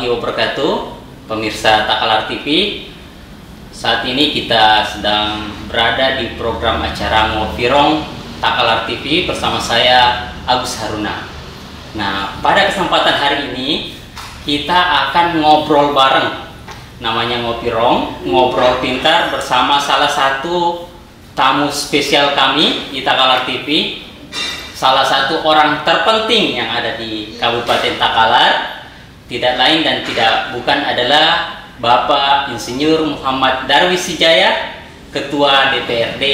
warahmatullahi wabarakatuh, pemirsa Takalar TV. Saat ini kita sedang berada di program acara Ngopirong Takalar TV bersama saya Agus Haruna. Nah, pada kesempatan hari ini kita akan ngobrol bareng. Namanya Ngopirong, ngobrol pintar bersama salah satu tamu spesial kami di Takalar TV. Salah satu orang terpenting yang ada di Kabupaten Takalar, tidak lain dan tidak bukan adalah Bapak Insinyur Muhammad Darwis Sijaya, Ketua DPRD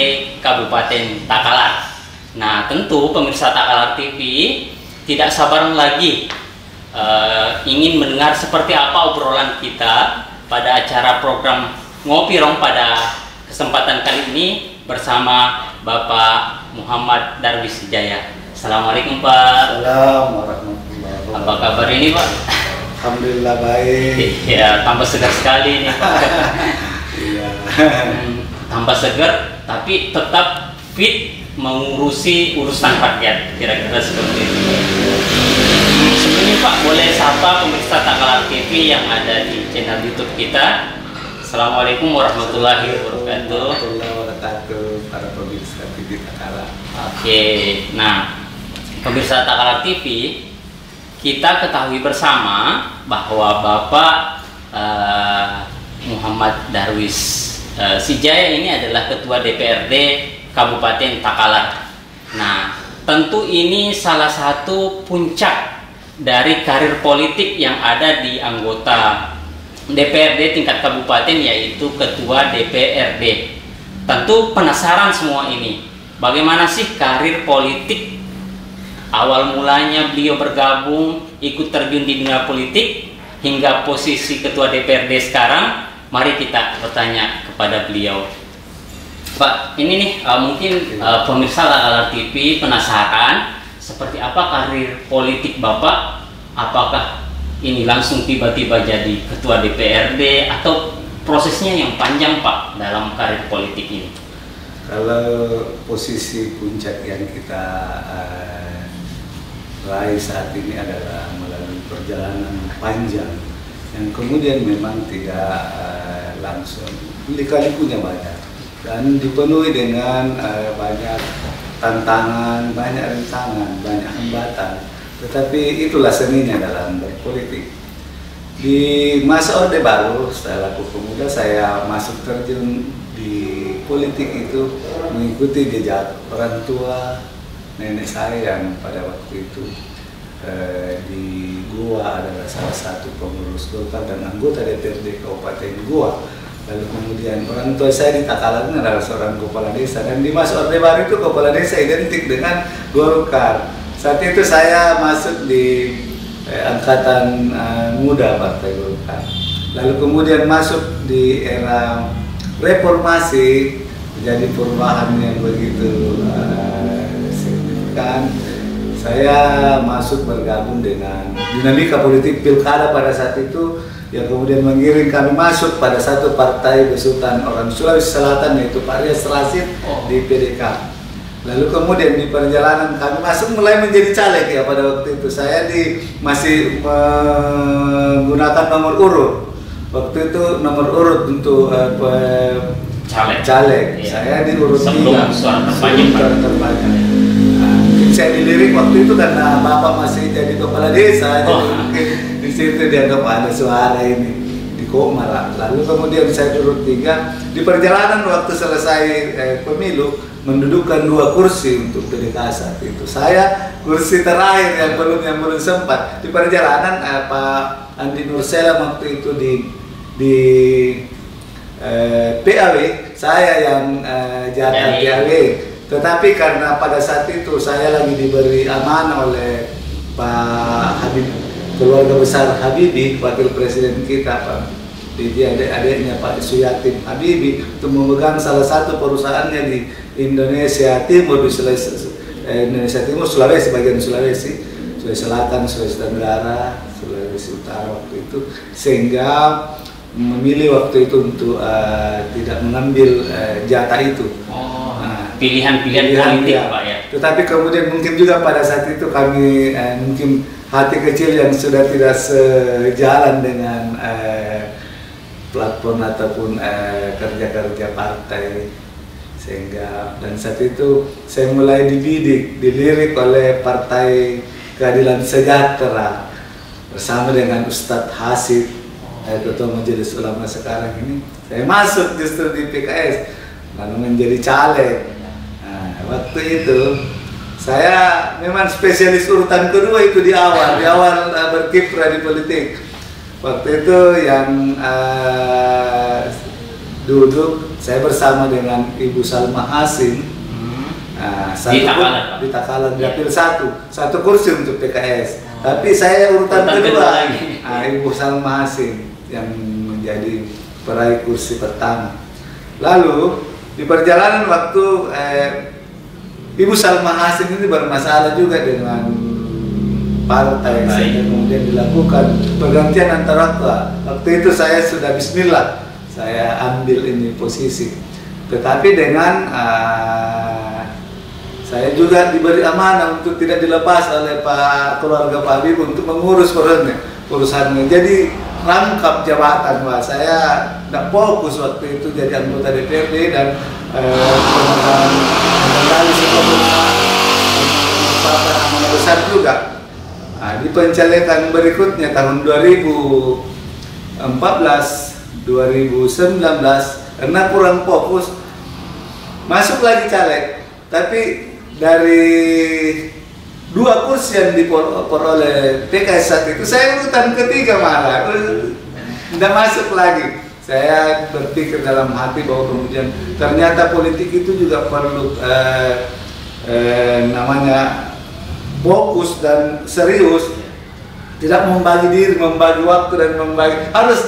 Kabupaten Takalar. Nah, tentu pemirsa Takalar TV tidak sabar lagi ingin mendengar seperti apa obrolan kita pada acara program Ngopirong pada kesempatan kali ini bersama Bapak Muhammad Darwis Sijaya. Assalamualaikum Pak. Assalamualaikum warahmatullahi wabarakatuh. Apa kabar ini Pak? Alhamdulillah baik. Ya, tambah segar sekali ini Pak. Iya. Tambah segar tapi tetap fit mengurusi urusan rakyat, kira-kira seperti itu. Sebelumnya Pak, boleh sapa pemirsa Takalar TV yang ada di channel YouTube kita. Assalamualaikum warahmatullahi wabarakatuh. Warahmatullahi wabarakatuh para pemirsa TV Takalar. Oke, nah pemirsa Takalar TV, kita ketahui bersama bahwa Bapak Muhammad Darwis Sijaya ini adalah Ketua DPRD Kabupaten Takalar. Nah, tentu ini salah satu puncak dari karir politik yang ada di anggota DPRD tingkat kabupaten, yaitu Ketua DPRD. Tentu penasaran semua ini, bagaimana sih karir politik awal mulanya beliau bergabung ikut terjun di dunia politik hingga posisi Ketua DPRD sekarang. Mari kita bertanya kepada beliau. Pak, ini nih mungkin pemirsa Takalar TV penasaran seperti apa karir politik Bapak. Apakah ini langsung tiba-tiba jadi Ketua DPRD atau prosesnya yang panjang Pak dalam karir politik ini? Kalau posisi puncak yang kita raih saat ini adalah melalui perjalanan panjang yang kemudian memang tidak langsung, lika-likunya banyak dan dipenuhi dengan banyak tantangan, banyak rintangan, banyak hambatan. Tetapi itulah seninya dalam berpolitik. Di masa Orde Baru, setelah laku pemuda, saya masuk terjun di politik itu mengikuti jejak orang tua nenek saya yang pada waktu itu di Goa adalah salah satu pengurus Golkar dan anggota DPRD Kabupaten Goa. Lalu kemudian orang tua saya di Takalar adalah seorang kepala desa, dan di masa Orde Baru itu kepala desa identik dengan Golkar. Saat itu saya masuk di angkatan muda Partai Golkar. Lalu kemudian masuk di era reformasi, menjadi perubahan yang begitu signifikan. Saya masuk bergabung dengan dinamika politik pilkada pada saat itu yang kemudian mengiring kami masuk pada satu partai besutan orang Sulawesi Selatan, yaitu Pak Rias Rasid di PDK. Lalu kemudian di perjalanan kami masuk mulai menjadi caleg ya pada waktu itu. Saya masih menggunakan nomor urut. Waktu itu nomor urut untuk caleg. Iya. Saya di urut 3. Suara terbanyak. Saya dilirik waktu itu karena Bapak masih jadi kepala desa, jadi mungkin di situ dianggap ada suara ini di Komara. Lalu kemudian saya urut 3. Di perjalanan waktu selesai pemilu mendudukan 2 kursi untuk PDK saat itu. Saya kursi terakhir yang belum sempat. Di perjalanan Pak Andi Nursela waktu itu di PAW, saya yang jatah PAW. Tetapi karena pada saat itu saya lagi diberi amanah oleh Pak Habib, keluarga besar Habibie, wakil presiden kita, Pak Didi, adik-adiknya Pak Suyatin Habibie, untuk memegang salah satu perusahaannya di Indonesia Timur, di Indonesia Timur, Sulawesi, bagian Sulawesi Selatan, Sulawesi Tenggara, Sulawesi Utara waktu itu, sehingga memilih waktu itu untuk tidak mengambil jatah itu. Pilihan-pilihan politik Pak ya. Tetapi kemudian mungkin juga pada saat itu kami mungkin hati kecil yang sudah tidak sejalan dengan platform ataupun kerja-kerja partai, sehingga dan saat itu saya mulai dilirik oleh Partai Keadilan Sejahtera bersama dengan Ustadz Hasib, Ketua Majelis Ulama sekarang ini. Saya masuk justru di PKS lalu menjadi caleg. Nah, waktu itu saya memang spesialis urutan kedua itu di awal berkiprah di politik. Waktu itu yang duduk saya bersama dengan Ibu Salma Hasim. Di Takalan dapil satu kursi untuk PKS. Tapi saya urutan kedua. Ibu Salma Hasim yang menjadi peraih kursi pertama. Lalu di perjalanan waktu Ibu Salma Hasim ini bermasalah juga dengan partai, sehingga kemudian dilakukan pergantian antara waktu itu saya sudah bismillah saya ambil ini posisi, tetapi dengan saya juga diberi amanah untuk tidak dilepas oleh keluarga Pak Habib untuk mengurus perusahaannya. Jadi rangkap jabatan, Pak. Saya tidak fokus waktu itu jadi anggota DPRD dan mengendali sebuah perusahaan amanah besar juga. Di pencalekan berikutnya tahun 2014, 2019 karena kurang fokus masuk lagi caleg, tapi dari 2 kursi yang diperoleh PKS saat itu saya urutan ketiga malah tidak masuk lagi. Saya berpikir dalam hati bahwa kemudian ternyata politik itu juga perlu namanya fokus dan serius, tidak membagi diri, membagi waktu dan harus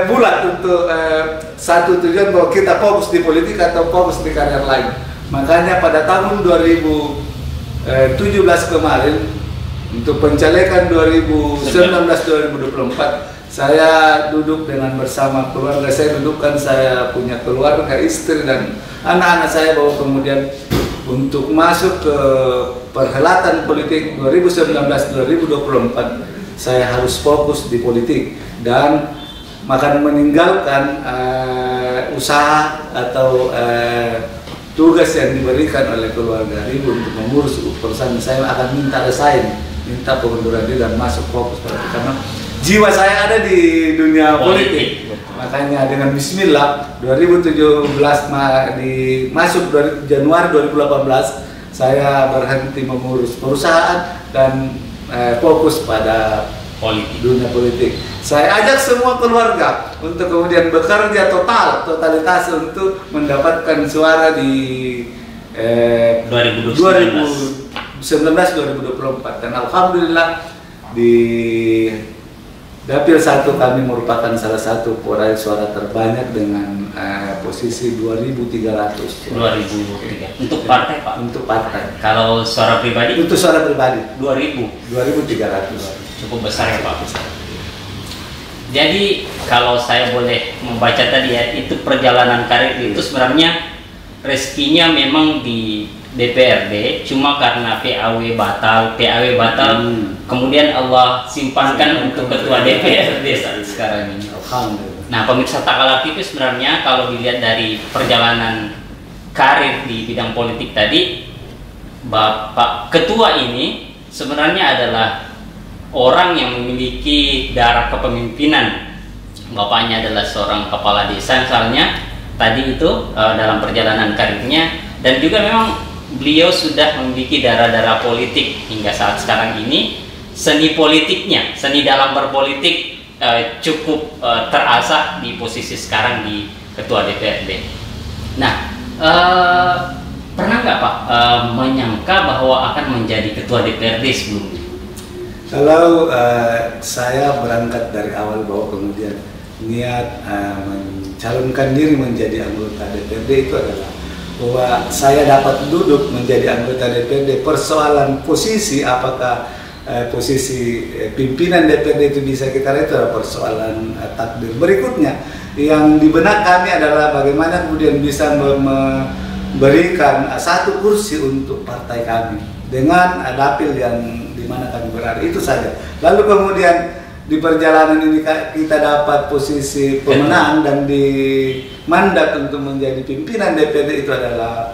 bulat untuk satu tujuan bahwa kita fokus di politik atau fokus di karir lain. Makanya pada tahun 2017 kemarin untuk pencalekan 2019-2024 saya duduk dengan bersama keluarga saya, saya punya keluarga, istri dan anak-anak saya, bahwa kemudian untuk masuk ke perhelatan politik 2019-2024 saya harus fokus di politik dan akan meninggalkan usaha atau tugas yang diberikan oleh keluarga ibu untuk mengurus perusahaan. Saya akan minta resign, minta pengunduran diri dan masuk fokus politik karena jiwa saya ada di dunia politik. Makanya dengan bismillah 2017 masuk Januari 2018 saya berhenti mengurus perusahaan dan fokus pada dunia politik. Saya ajak semua keluarga untuk kemudian bekerja totalitas untuk mendapatkan suara di 2019-2024 dan alhamdulillah di Dapil 1 kami merupakan salah satu peraih suara terbanyak dengan posisi 2.300. 2.003. Untuk partai, Pak? Untuk partai. Kalau suara pribadi? Untuk suara pribadi 2.000. 2.300. Cukup besar ya, Pak. Jadi kalau saya boleh membaca tadi ya, itu perjalanan karir itu sebenarnya rezekinya memang di DPRD, cuma karena PAW batal, kemudian Allah simpankan untuk ketua DPRD saat sekarang ini. Nah, pemirsa Takalar TV sebenarnya kalau dilihat dari perjalanan karir di bidang politik tadi, Bapak Ketua ini sebenarnya adalah orang yang memiliki darah kepemimpinan. Bapaknya adalah seorang kepala desa misalnya, tadi itu dalam perjalanan karirnya, dan juga memang beliau sudah memiliki darah-darah politik hingga saat sekarang ini. Seni politiknya, seni dalam berpolitik cukup terasah di posisi sekarang di Ketua DPRD. Nah, pernah nggak Pak menyangka bahwa akan menjadi Ketua DPRD sebelumnya? Kalau saya berangkat dari awal bahwa kemudian niat mencalonkan diri menjadi anggota DPRD itu adalah bahwa saya dapat duduk menjadi anggota DPRD. Persoalan posisi, apakah posisi pimpinan DPRD itu bisa kita lihat, itu adalah persoalan takdir. Berikutnya yang di benak kami adalah bagaimana kemudian bisa memberikan satu kursi untuk partai kami dengan dapil yang mana kami berada, itu saja. Lalu kemudian di perjalanan ini kita dapat posisi pemenang dan dimandat untuk menjadi pimpinan DPRD, itu adalah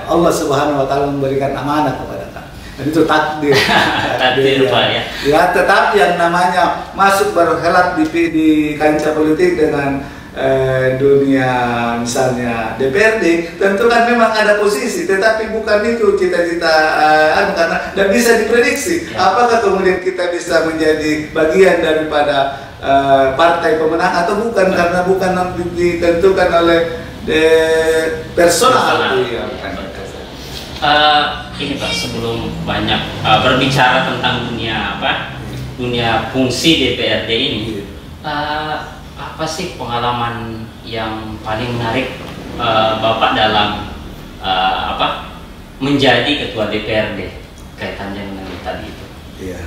Allah Subhanahu wa Ta'ala memberikan amanah kepada kami. Dan itu takdir. Takdir Pak ya. Ya, tetapi yang namanya masuk berhelat di kancah politik dengan dunia misalnya DPRD, tentu kan memang ada posisi, tetapi bukan itu cita-cita karena tidak bisa diprediksi apakah kemudian kita bisa menjadi bagian daripada partai pemenang atau bukan, karena bukan ditentukan oleh personal. Ini Pak, sebelum banyak berbicara tentang dunia fungsi DPRD ini, apa sih pengalaman yang paling menarik Bapak dalam menjadi ketua DPRD kaitannya dengan tadi itu? Iya,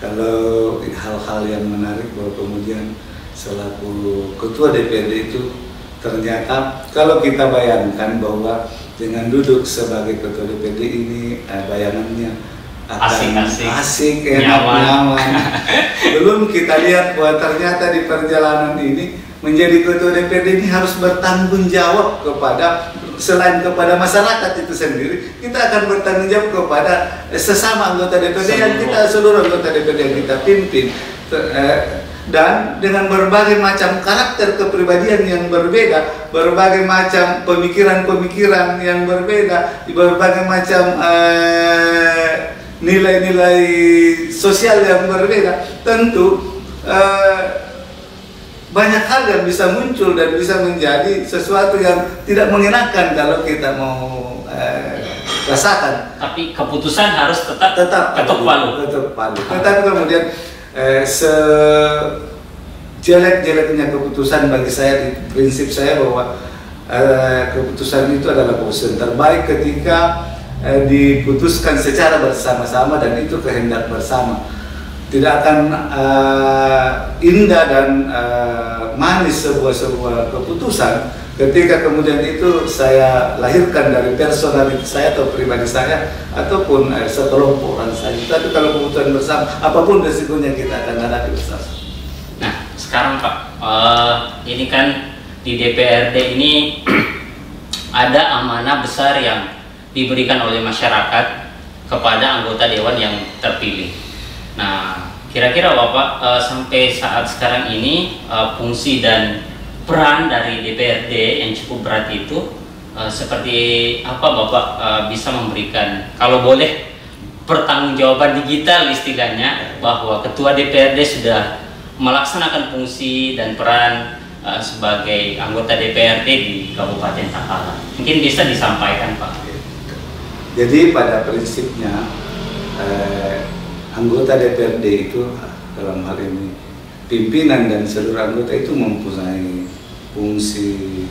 kalau hal-hal yang menarik bahwa kemudian selaku ketua DPRD itu ternyata kalau kita bayangkan bahwa dengan duduk sebagai ketua DPRD ini bayangannya akan asik, enak, nyaman. Belum kita lihat bahwa ternyata di perjalanan ini menjadi ketua DPRD ini harus bertanggung jawab kepada, selain kepada masyarakat itu sendiri, kita akan bertanggung jawab kepada sesama anggota DPRD yang seluruh anggota DPRD yang kita pimpin. Dan dengan berbagai macam karakter kepribadian yang berbeda, berbagai macam pemikiran-pemikiran yang berbeda, berbagai macam nilai-nilai sosial yang berbeda, tentu banyak hal yang bisa muncul dan bisa menjadi sesuatu yang tidak mengenakan kalau kita mau rasakan. Tapi keputusan harus tetap ketok palu. Tetapi kemudian sejelek-jeleknya keputusan bagi saya, di prinsip saya bahwa keputusan itu adalah keputusan terbaik ketika diputuskan secara bersama-sama dan itu kehendak bersama. Tidak akan indah dan manis sebuah keputusan ketika kemudian itu saya lahirkan dari personalitas saya atau pribadi saya ataupun sekelompok orang saya. Tapi kalau keputusan bersama, apapun resikonya kita akan hadapi bersama. Nah, sekarang Pak, ini kan di DPRD ini ada amanah besar yang diberikan oleh masyarakat kepada anggota dewan yang terpilih. Nah, kira-kira Bapak sampai saat sekarang ini fungsi dan peran dari DPRD yang cukup berat itu seperti apa Bapak bisa memberikan, kalau boleh, pertanggungjawaban digital istilahnya, bahwa ketua DPRD sudah melaksanakan fungsi dan peran sebagai anggota DPRD di Kabupaten Takalar. Mungkin bisa disampaikan Pak. Jadi pada prinsipnya anggota DPRD itu dalam hal ini pimpinan dan seluruh anggota itu mempunyai fungsi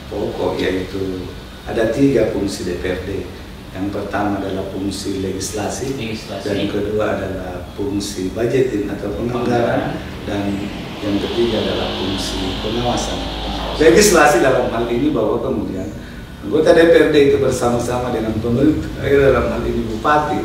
pokok, yaitu ada 3 fungsi DPRD. Yang pertama adalah fungsi legislasi. Dan kedua adalah fungsi budgeting atau penganggaran, dan yang ketiga adalah fungsi pengawasan. Legislasi dalam hal ini bahwa kemudian anggota DPRD itu bersama-sama dengan pemerintah, dalam hal ini bupati,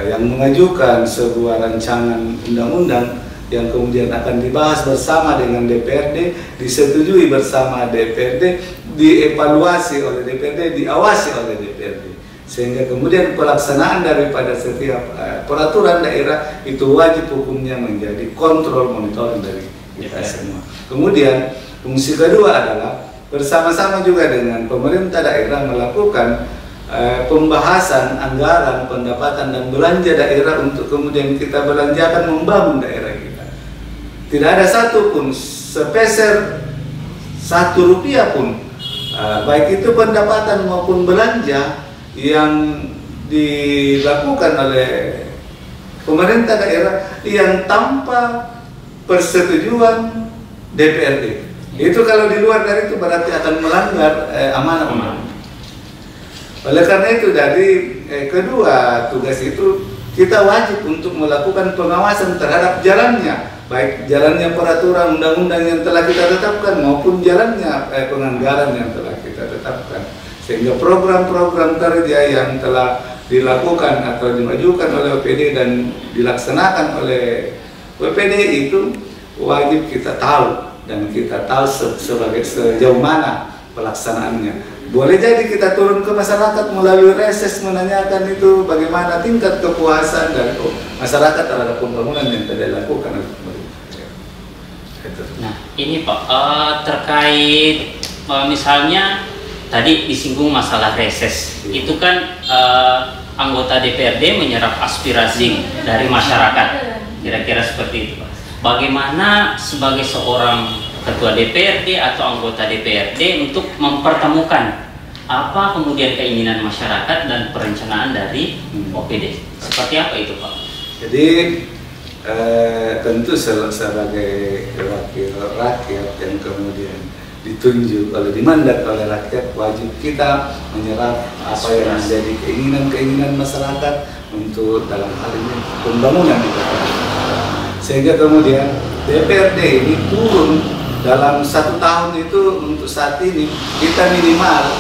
yang mengajukan sebuah rancangan undang-undang yang kemudian akan dibahas bersama dengan DPRD, disetujui bersama DPRD, dievaluasi oleh DPRD, diawasi oleh DPRD, sehingga kemudian pelaksanaan daripada setiap peraturan daerah itu wajib hukumnya menjadi kontrol monitoring dari kita semua. Kemudian fungsi kedua adalah bersama-sama juga dengan pemerintah daerah melakukan pembahasan anggaran, pendapatan dan belanja daerah untuk kemudian kita belanjakan membangun daerah kita. Tidak ada satupun sepeser Rp1 pun, baik itu pendapatan maupun belanja yang dilakukan oleh pemerintah daerah yang tanpa persetujuan DPRD. Itu kalau di luar dari itu berarti akan melanggar amanah undang-undang. Oleh karena itu dari kedua tugas itu kita wajib untuk melakukan pengawasan terhadap jalannya, baik jalannya peraturan undang-undang yang telah kita tetapkan maupun jalannya penganggaran yang telah kita tetapkan, sehingga program-program kerja yang telah dilakukan atau dimajukan oleh OPD dan dilaksanakan oleh OPD itu wajib kita tahu, dan kita tahu sebagai sejauh mana pelaksanaannya. Boleh jadi kita turun ke masyarakat melalui reses menanyakan itu bagaimana tingkat kepuasan dari masyarakat terhadap pembangunan yang telah dilakukan oleh pemerintah. Nah, ini Pak, terkait misalnya tadi disinggung masalah reses, itu kan anggota DPRD menyerap aspirasi dari masyarakat, kira-kira seperti itu Pak. Bagaimana sebagai seorang ketua DPRD atau anggota DPRD untuk mempertemukan apa kemudian keinginan masyarakat dan perencanaan dari OPD? Seperti apa itu Pak? Jadi tentu sebagai wakil rakyat yang kemudian ditunjuk oleh dimandat oleh rakyat, wajib kita menyerap apa yang menjadi keinginan masyarakat untuk dalam hal ini pembangunan di kota. Sehingga kemudian DPRD ini turun dalam 1 tahun itu. Untuk saat ini kita minimal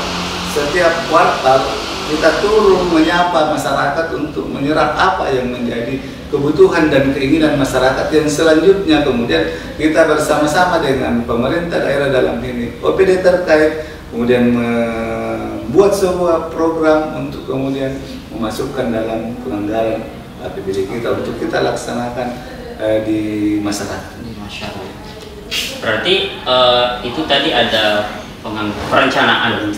setiap kuartal kita turun menyapa masyarakat untuk menyerap apa yang menjadi kebutuhan dan keinginan masyarakat, yang selanjutnya kemudian kita bersama-sama dengan pemerintah daerah dalam ini OPD terkait kemudian membuat sebuah program untuk kemudian memasukkan dalam pelanggaran APBD kita untuk kita laksanakan di masyarakat. Berarti itu tadi ada perencanaan.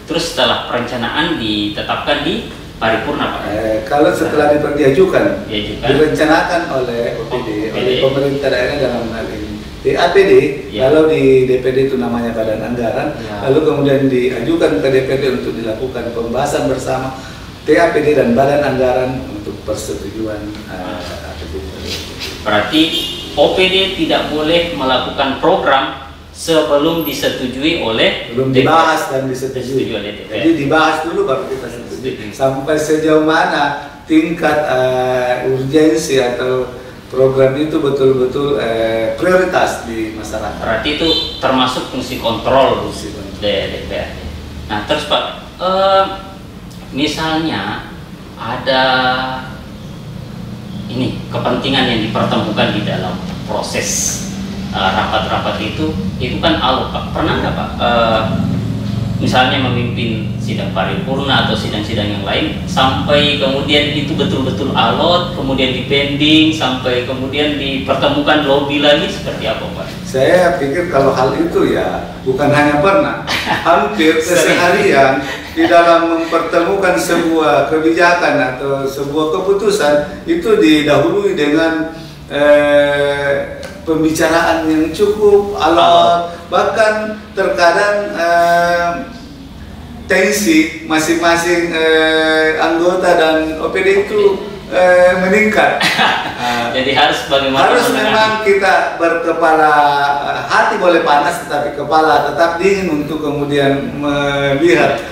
Terus setelah perencanaan ditetapkan di paripurna Pak? Kalau setelah diajukan, direncanakan oleh OPD, oleh pemerintah daerah dalam hal ini. Di APD, kalau di DPD itu namanya Badan Anggaran, lalu kemudian diajukan ke DPD untuk dilakukan pembahasan bersama TAPD dan Badan Anggaran untuk persetujuan APBD. Berarti OPD tidak boleh melakukan program sebelum disetujui oleh belum dibahas dan disetujui oleh DPR. Jadi dibahas dulu baru kita setujui. Sampai sejauh mana tingkat urgensi atau program itu betul-betul prioritas di masyarakat. Berarti itu termasuk fungsi kontrol dari DPR. Nah terus Pak, misalnya ada ini kepentingan yang dipertemukan di dalam proses rapat-rapat itu kan alot Pak. Pernah nggak Pak misalnya memimpin sidang paripurna atau sidang-sidang yang lain sampai kemudian itu betul-betul alot, kemudian dipending sampai kemudian dipertemukan lobby lagi, seperti apa Pak? Saya pikir kalau hal itu ya bukan hanya pernah, hampir keseharian di dalam mempertemukan sebuah kebijakan atau sebuah keputusan itu didahului dengan pembicaraan yang cukup alot, bahkan terkadang tensi masing-masing anggota dan OPD itu meningkat. Jadi harus bagaimana? Harus memang kita berkepala hati boleh panas, tetapi kepala tetap dingin untuk kemudian melihat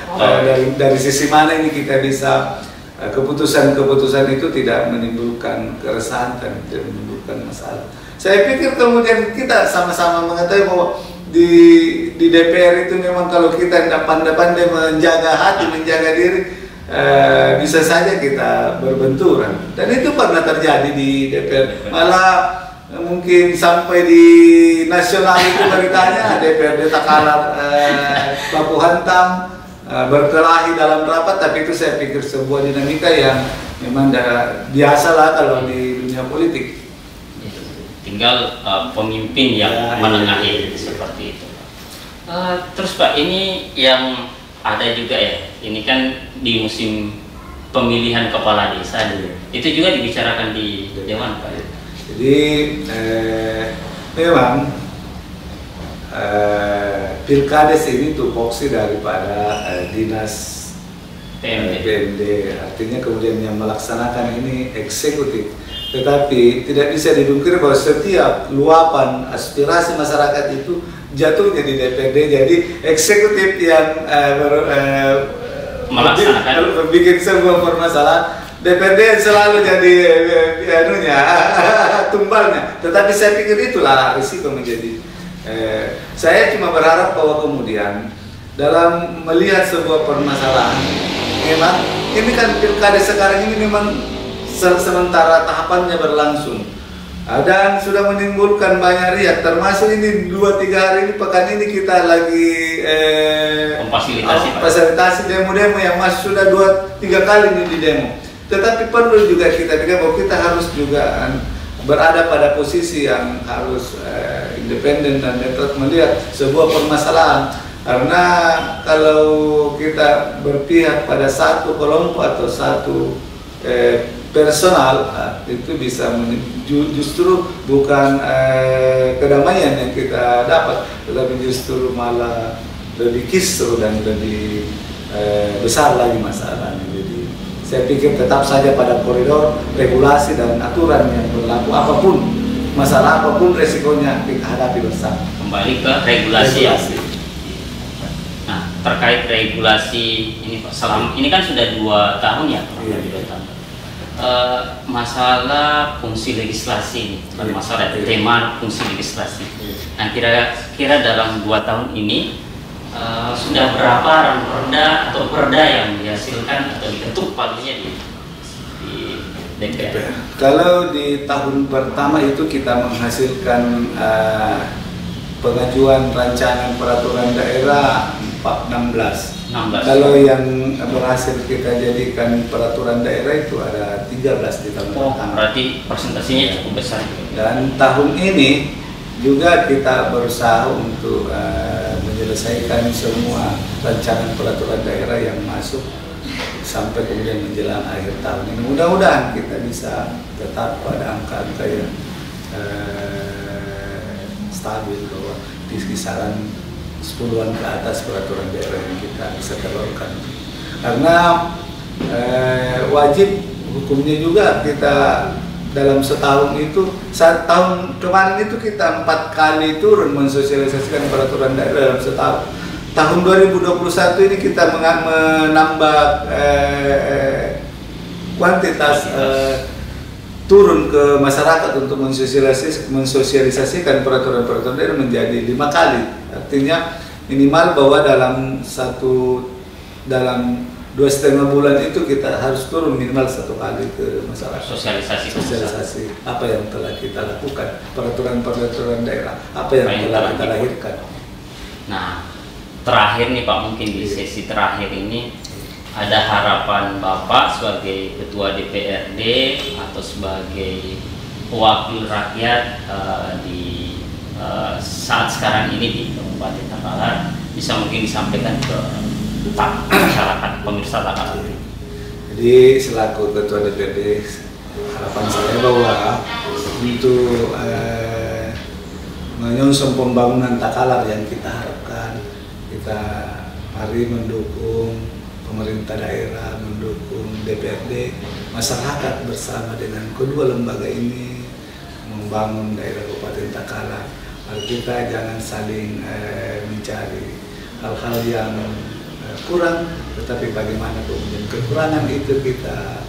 dari sisi mana ini kita bisa keputusan-keputusan itu tidak menimbulkan keresahan dan tidak menimbulkan masalah. Saya pikir kemudian kita sama-sama mengetahui bahwa di DPR itu memang kalau kita tidak pandai-pandai menjaga hati, menjaga diri, bisa saja kita berbenturan. Dan itu pernah terjadi di DPR. Malah mungkin sampai di nasional itu beritanya DPRD Takalar baku hantam, berkelahi dalam rapat. Tapi itu saya pikir sebuah dinamika yang memang biasalah kalau di dunia politik. Tinggal pemimpin yang menengahi seperti itu. Terus Pak, ini yang ada juga ya, ini kan di musim pemilihan kepala desa itu juga dibicarakan di Dewan Pak. Jadi memang Pilkades ini tupoksi daripada dinas PMD, artinya kemudian yang melaksanakan ini eksekutif. Tetapi tidak bisa dipungkiri bahwa setiap luapan aspirasi masyarakat itu jatuhnya di DPD. Jadi eksekutif yang melaksanakan bikin sebuah permasalahan, DPD selalu jadi tumbalnya. Tetapi saya pikir itulah risiko menjadi. Saya cuma berharap bahwa kemudian dalam melihat sebuah permasalahan memang ini kan pilkada sekarang ini memang sementara tahapannya berlangsung. Dan sudah menimbulkan banyak riak, termasuk ini 2-3 hari ini, pekan ini kita lagi fasilitasi demo-demo yang masih sudah 2-3 kali ini di demo. Tetapi perlu juga kita pikir bahwa kita harus juga berada pada posisi yang harus independen dan dapat melihat sebuah permasalahan. Karena kalau kita berpihak pada satu kelompok atau satu personal, itu bisa justru bukan kedamaian yang kita dapat, tetapi justru malah lebih kisruh dan lebih besar lagi masalahnya. Jadi saya pikir tetap saja pada koridor regulasi dan aturan yang berlaku, apapun masalah, apapun resikonya kita hadapi bersama. Kembali ke regulasi. Nah, terkait regulasi ini Pak, ini kan sudah 2 tahun ya, masalah fungsi legislasi ini, masalah tema fungsi legislasi. Nah, kira-kira dalam 2 tahun ini sudah berapa ranperda atau perda yang dihasilkan atau diketuk palunya di DPR? Kalau di tahun pertama itu kita menghasilkan pengajuan rancangan peraturan daerah 16. Kalau yang berhasil kita jadikan peraturan daerah itu ada 13 di tahun pertama. Berarti presentasinya cukup besar. Dan tahun ini juga kita berusaha untuk menyelesaikan semua rancangan peraturan daerah yang masuk sampai kemudian menjelang akhir tahun ini. Mudah-mudahan kita bisa tetap pada angka-angka yang stabil, bahwa di kisaran 10-an ke atas peraturan daerah yang kita bisa telurkan. Karena wajib hukumnya juga kita dalam setahun itu, saat tahun kemarin itu kita 4 kali turun mensosialisasikan peraturan daerah dalam setahun. Tahun 2021 ini kita menambah kuantitas turun ke masyarakat untuk mensosialisasikan peraturan-peraturan daerah menjadi 5 kali. Artinya minimal bahwa dalam 2,5 bulan itu kita harus turun minimal 1 kali ke masyarakat. Sosialisasi apa yang telah kita lakukan, peraturan-peraturan daerah, apa yang telah kita lahirkan. Nah, terakhir nih Pak, mungkin di sesi terakhir ini ada harapan Bapak sebagai Ketua DPRD atau sebagai wakil rakyat di saat sekarang ini di Kabupaten Takalar, bisa mungkin disampaikan ke masyarakat pemirsa Takalar. Jadi selaku Ketua DPRD, harapan saya bahwa untuk menyongsong pembangunan Takalar yang kita harapkan, kita mari mendukung pemerintah daerah, mendukung DPRD, masyarakat bersama dengan kedua lembaga ini membangun daerah Kabupaten Takalar. Mari kita jangan saling mencari hal-hal yang kurang, tetapi bagaimana kemudian kekurangan itu kita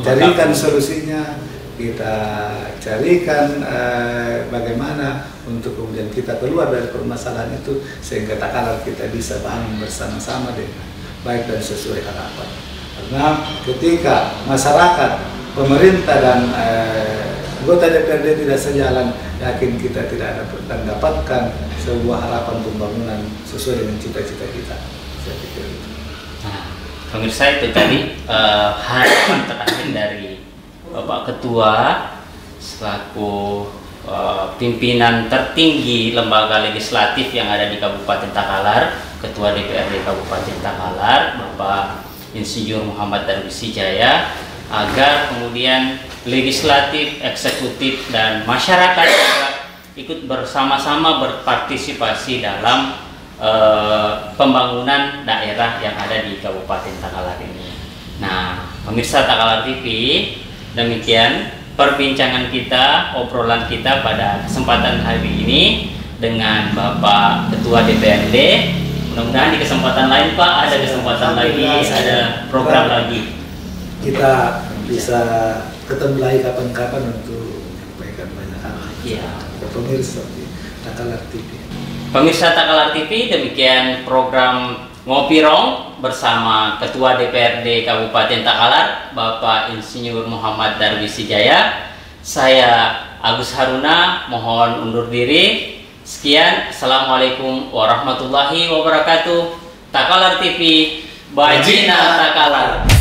carikan solusinya, kita carikan bagaimana untuk kemudian kita keluar dari permasalahan itu, sehingga Takalar kita bisa bangun bersama-sama dengan baik dan sesuai harapan. Karena ketika masyarakat, pemerintah dan anggota DPRD tidak sejalan, yakin kita tidak dapat mendapatkan sebuah harapan pembangunan sesuai dengan cita-cita kita. Saya pikir itu. Nah, pemirsa, itu tadi harapan terakhir dari Bapak Ketua selaku pimpinan tertinggi lembaga legislatif yang ada di Kabupaten Takalar, Ketua DPRD Kabupaten Takalar, Bapak Insinyur Muhammad Darwis Hidayah, agar kemudian legislatif, eksekutif, dan masyarakat juga ikut bersama-sama berpartisipasi dalam pembangunan daerah yang ada di Kabupaten Takalar ini. Nah, pemirsa Takalar TV, demikian perbincangan kita, obrolan kita pada kesempatan hari ini dengan Bapak Ketua DPRD. Mudah-mudahan di kesempatan lain Pak, ada kesempatan lagi, ada program lagi. Kita bisa ketemu lagi kapan-kapan untuk menyampaikan banyak hal. Iya. Pemirsa Takalar TV. Pemirsa Takalar TV, demikian program Ngopirong bersama Ketua DPRD Kabupaten Takalar, Bapak Insinyur Muhammad Darwis Sijaya. Saya Agus Haruna, mohon undur diri. Sekian, Assalamualaikum warahmatullahi wabarakatuh. Takalar TV, Bajina Takalar.